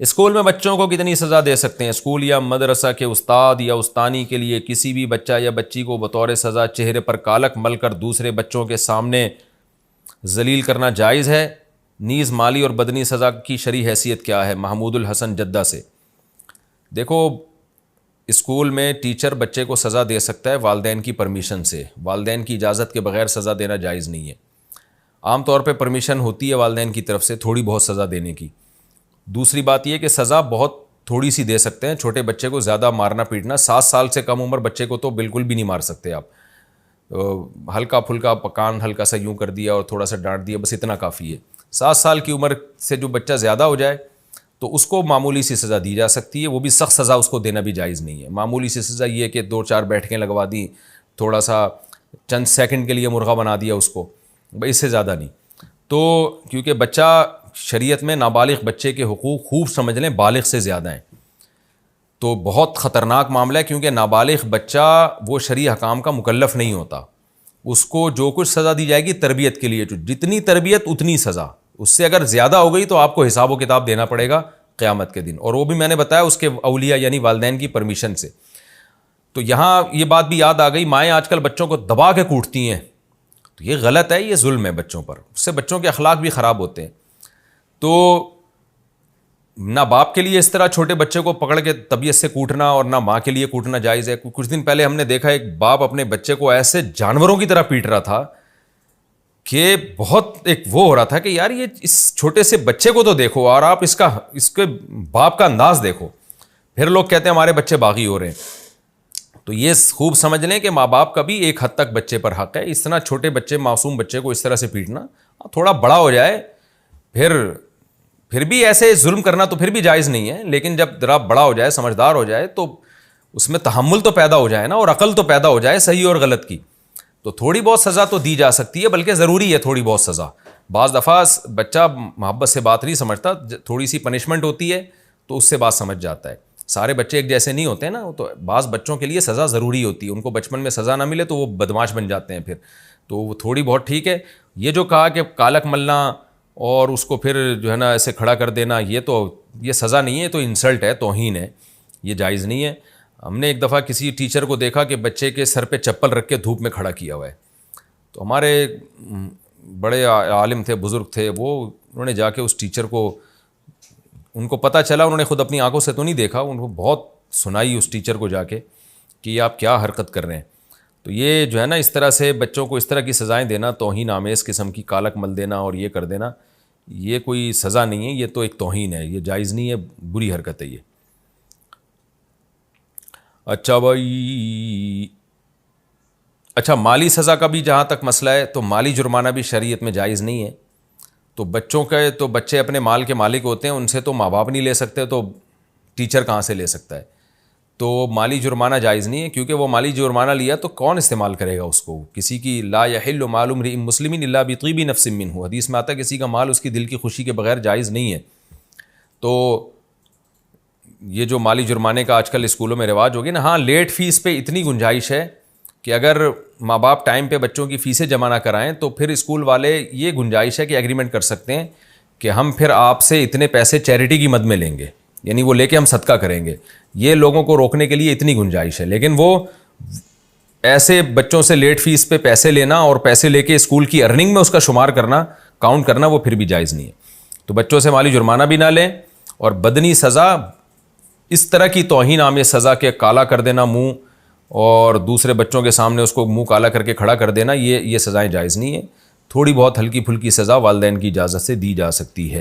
School میں بچوں کو کتنی سزا دے سکتے ہیں؟ اسکول یا مدرسہ کے استاد یا استانی کے لیے کسی بھی بچہ یا بچی کو بطور سزا چہرے پر کالک مل کر دوسرے بچوں کے سامنے ذلیل کرنا جائز ہے؟ نیز مالی اور بدنی سزا کی شرعی حیثیت کیا ہے؟ محمود الحسن جدہ سے۔ دیکھو، اسکول میں ٹیچر بچے کو سزا دے سکتا ہے والدین کی پرمیشن سے، والدین کی اجازت کے بغیر سزا دینا جائز نہیں ہے۔ عام طور پہ پرمیشن ہوتی ہے والدین کی طرف سے تھوڑی بہت سزا دینے کی۔ دوسری بات یہ کہ سزا بہت تھوڑی سی دے سکتے ہیں، چھوٹے بچے کو زیادہ مارنا پیٹنا، 7 سال سے کم عمر بچے کو تو بالکل بھی نہیں مار سکتے آپ، ہلکا پھلکا پکان ہلکا سا یوں کر دیا اور تھوڑا سا ڈانٹ دیا، بس اتنا کافی ہے۔ 7 سال کی عمر سے جو بچہ زیادہ ہو جائے تو اس کو معمولی سی سزا دی جا سکتی ہے، وہ بھی سخت سزا اس کو دینا بھی جائز نہیں ہے۔ معمولی سی سزا یہ کہ 2-4 بیٹھکیں لگوا دی، تھوڑا سا چند سیکنڈ کے لیے مرغا بنا دیا اس کو، اس سے زیادہ نہیں۔ تو کیونکہ بچہ شریعت میں نابالغ بچے کے حقوق خوب سمجھ لیں بالغ سے زیادہ ہیں، تو بہت خطرناک معاملہ ہے، کیونکہ نابالغ بچہ وہ شرعی احکام کا مکلف نہیں ہوتا، اس کو جو کچھ سزا دی جائے گی تربیت کے لیے، جتنی تربیت اتنی سزا، اس سے اگر زیادہ ہو گئی تو آپ کو حساب و کتاب دینا پڑے گا قیامت کے دن، اور وہ بھی میں نے بتایا اس کے اولیاء یعنی والدین کی پرمیشن سے۔ تو یہاں یہ بات بھی یاد آ گئی، مائیں آج کل بچوں کو دبا کے کوٹتی ہیں، تو یہ غلط ہے، یہ ظلم ہے بچوں پر، اس سے بچوں کے اخلاق بھی خراب ہوتے ہیں۔ تو نہ باپ کے لیے اس طرح چھوٹے بچے کو پکڑ کے طبیعت سے کوٹنا اور نہ ماں کے لیے کوٹنا جائز ہے۔ کچھ دن پہلے ہم نے دیکھا ایک باپ اپنے بچے کو ایسے جانوروں کی طرح پیٹ رہا تھا کہ بہت ایک وہ ہو رہا تھا کہ یار یہ اس چھوٹے سے بچے کو تو دیکھو، اور آپ اس کے باپ کا انداز دیکھو۔ پھر لوگ کہتے ہیں ہمارے بچے باغی ہو رہے ہیں۔ تو یہ خوب سمجھ لیں کہ ماں باپ کا بھی ایک حد تک بچے پر حق ہے، اس طرح چھوٹے بچے معصوم بچے کو اس طرح سے پیٹنا، تھوڑا بڑا ہو جائے پھر بھی ایسے ظلم کرنا تو پھر بھی جائز نہیں ہے، لیکن جب ذرا بڑا ہو جائے، سمجھدار ہو جائے، تو اس میں تحمل تو پیدا ہو جائے نا، اور عقل تو پیدا ہو جائے صحیح اور غلط کی، تو تھوڑی بہت سزا تو دی جا سکتی ہے، بلکہ ضروری ہے تھوڑی بہت سزا۔ بعض دفعہ بچہ محبت سے بات نہیں سمجھتا، تھوڑی سی پنشمنٹ ہوتی ہے تو اس سے بات سمجھ جاتا ہے۔ سارے بچے ایک جیسے نہیں ہوتے نا، تو بعض بچوں کے لیے سزا ضروری ہوتی ہے، ان کو بچپن میں سزا نہ ملے تو وہ بدمعاش بن جاتے ہیں پھر، تو وہ تھوڑی بہت ٹھیک ہے۔ یہ جو کہا کہ کالک ملنا اور اس کو پھر جو ہے نا ایسے کھڑا کر دینا، یہ سزا نہیں ہے، تو انسلٹ ہے، توہین ہے، یہ جائز نہیں ہے۔ ہم نے ایک دفعہ کسی ٹیچر کو دیکھا کہ بچے کے سر پہ چپل رکھ کے دھوپ میں کھڑا کیا ہوا ہے، تو ہمارے بڑے عالم تھے، بزرگ تھے، انہوں نے جا کے اس ٹیچر کو، ان کو پتہ چلا، انہوں نے خود اپنی آنکھوں سے تو نہیں دیکھا، ان کو بہت سنائی اس ٹیچر کو جا کے کہ یہ آپ کیا حرکت کر رہے ہیں۔ تو یہ جو ہے نا اس طرح سے بچوں کو اس طرح کی سزائیں دینا، توہین آمیز قسم کی کالک مل دینا اور یہ کر دینا، یہ کوئی سزا نہیں ہے، یہ تو ایک توہین ہے، یہ جائز نہیں ہے، بری حرکت ہے یہ۔ اچھا مالی سزا کا بھی جہاں تک مسئلہ ہے تو مالی جرمانہ بھی شریعت میں جائز نہیں ہے۔ تو بچے اپنے مال کے مالک ہوتے ہیں، ان سے تو ماں باپ نہیں لے سکتے، تو ٹیچر کہاں سے لے سکتا ہے؟ تو مالی جرمانہ جائز نہیں ہے، کیونکہ وہ مالی جرمانہ لیا تو کون استعمال کرے گا اس کو؟ کسی کی لا یحل مال امرئ مسلم الا بطیب نفس منہ، حدیث میں آتا ہے کسی کا مال اس کی دل کی خوشی کے بغیر جائز نہیں ہے۔ تو یہ جو مالی جرمانے کا آج کل اسکولوں میں رواج ہو گیا نا، ہاں لیٹ فیس پہ اتنی گنجائش ہے کہ اگر ماں باپ ٹائم پہ بچوں کی فیسیں جمع نہ کرائیں تو پھر اسکول والے یہ گنجائش ہے کہ ایگریمنٹ کر سکتے ہیں کہ ہم پھر آپ سے اتنے پیسے چیریٹی کی مد میں لیں گے، یعنی وہ لے کے ہم صدقہ کریں گے۔ یہ لوگوں کو روکنے کے لیے اتنی گنجائش ہے، لیکن وہ ایسے بچوں سے لیٹ فیس پہ پیسے لینا اور پیسے لے کے اسکول کی ارننگ میں اس کا شمار کرنا، کاؤنٹ کرنا، وہ پھر بھی جائز نہیں ہے۔ تو بچوں سے مالی جرمانہ بھی نہ لیں، اور بدنی سزا اس طرح کی توہین آمیز سزا کے کالا کر دینا منہ، اور دوسرے بچوں کے سامنے اس کو منہ کالا کر کے کھڑا کر دینا، یہ سزائیں جائز نہیں ہیں۔ تھوڑی بہت ہلکی پھلکی سزا والدین کی اجازت سے دی جا سکتی ہے۔